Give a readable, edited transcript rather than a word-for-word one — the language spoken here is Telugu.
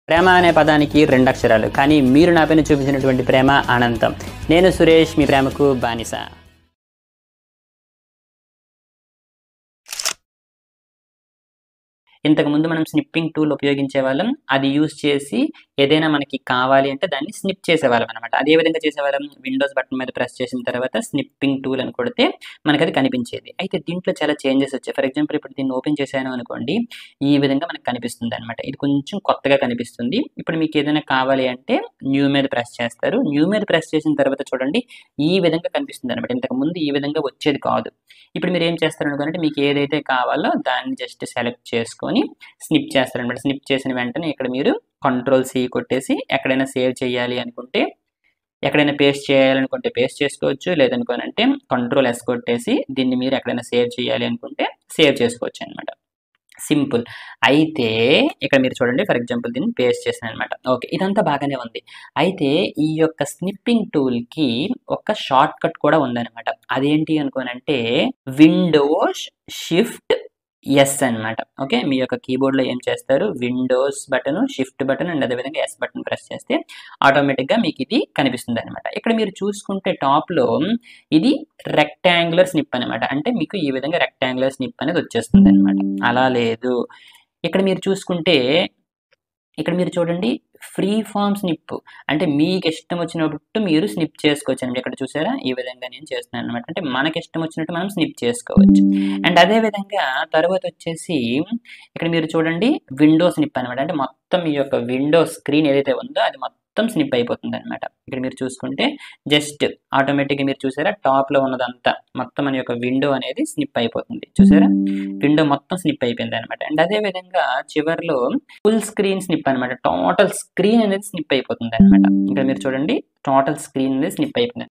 ప్రేమ అనే పదానికి 2 అక్షరాలు, కానీ మీరు నాపైన చూపించినటువంటి ప్రేమ అనంతం. నేను సురేష్, మీ ప్రేమకు బానిస. ఇంతకుముందు మనం స్నిప్పింగ్ టూల్ ఉపయోగించే వాళ్ళం. అది యూజ్ చేసి ఏదైనా మనకి కావాలి అంటే దాన్ని స్నిప్ చేసేవాళ్ళం అనమాట. అదే విధంగా చేసేవాళ్ళం. విండోస్ బటన్ మీద ప్రెస్ చేసిన తర్వాత స్నిప్పింగ్ టూల్ అని కొడితే మనకి అది కనిపించేది. అయితే దీంట్లో చాలా చేంజెస్ వచ్చాయి. ఫర్ ఎగ్జాంపుల్ ఇప్పుడు దీన్ని ఓపెన్ చేశాను అనుకోండి, ఈ విధంగా మనకు కనిపిస్తుంది అనమాట. ఇది కొంచెం కొత్తగా కనిపిస్తుంది. ఇప్పుడు మీకు ఏదైనా కావాలి అంటే న్యూ మీద ప్రెస్ చేస్తారు. న్యూ మీద ప్రెస్ చేసిన తర్వాత చూడండి ఈ విధంగా కనిపిస్తుంది అనమాట. ఇంతకుముందు ఈ విధంగా వచ్చేది కాదు. ఇప్పుడు మీరు ఏం చేస్తారు అనుకోండి, మీకు ఏదైతే కావాలో దాన్ని జస్ట్ సెలెక్ట్ చేసుకొని స్నిప్ చేస్తారనమాట. స్నిప్ చేసిన వెంటనే ఇక్కడ మీరు Ctrl+C కొట్టేసి ఎక్కడైనా సేవ్ చేయాలి అనుకుంటే, ఎక్కడైనా పేస్ట్ చేయాలనుకుంటే పేస్ట్ చేసుకోవచ్చు. లేదనుకోనంటే Ctrl+S కొట్టేసి దీన్ని మీరు ఎక్కడైనా సేవ్ చేయాలి అనుకుంటే సేవ్ చేసుకోవచ్చు అనమాట. సింపుల్. అయితే ఇక్కడ మీరు చూడండి, ఫర్ ఎగ్జాంపుల్ దీన్ని పేస్ట్ చేసాను అనమాట. ఓకే, ఇదంతా బాగానే ఉంది. అయితే ఈ యొక్క స్నిప్పింగ్ టూల్కి ఒక షార్ట్ కట్ కూడా ఉందన్నమాట. అదేంటి అనుకోనంటే విండోస్ షిఫ్ట్ ఎస్ అనమాట. ఓకే, మీ యొక్క కీబోర్డ్లో ఏం చేస్తారు, Windows button, shift button and అదేవిధంగా ఎస్ బటన్ ప్రెస్ చేస్తే ఆటోమేటిక్గా మీకు ఇది కనిపిస్తుంది అనమాట. ఇక్కడ మీరు చూసుకుంటే టాప్లో ఇది రెక్టాంగులర్ స్నిప్ అనమాట. అంటే మీకు ఈ విధంగా రెక్టాంగులర్ స్నిప్ అనేది వచ్చేస్తుంది అనమాట. అలా లేదు, ఇక్కడ మీరు చూసుకుంటే ఇక్కడ మీరు చూడండి ఫ్రీ ఫామ్ స్నిప్, అంటే మీకు ఇష్టం వచ్చినట్టు మీరు స్నిప్ చేసుకోవచ్చు అండి. ఇక్కడ చూసారా ఈ విధంగా నేను చేస్తున్నాను అనమాట. అంటే మనకి ఇష్టం వచ్చినట్టు మనం స్నిప్ చేసుకోవచ్చు. అండ్ అదే విధంగా తర్వాత వచ్చేసి ఇక్కడ మీరు చూడండి విండో స్నిప్ అనమాట. అంటే మొత్తం ఈ యొక్క విండో స్క్రీన్ ఏదైతే ఉందో అది మొత్తం స్నిప్ అయిపోతుంది అనమాట. ఇక్కడ మీరు చూసుకుంటే జస్ట్ ఆటోమేటిక్గా మీరు చూసారా టాప్లో ఉన్నదంతా మొత్తం మన యొక్క విండో అనేది స్నిప్ అయిపోతుంది. చూసారా విండో మొత్తం స్నిప్ అయిపోయింది అనమాట. అండ్ అదే విధంగా చివరిలో ఫుల్ స్క్రీన్ స్నిప్ అనమాట. టోటల్ స్క్రీన్ అనేది స్నిప్ అయిపోతుంది అనమాట. ఇక్కడ మీరు చూడండి టోటల్ స్క్రీన్ అనేది స్నిప్ అయిపోయింది.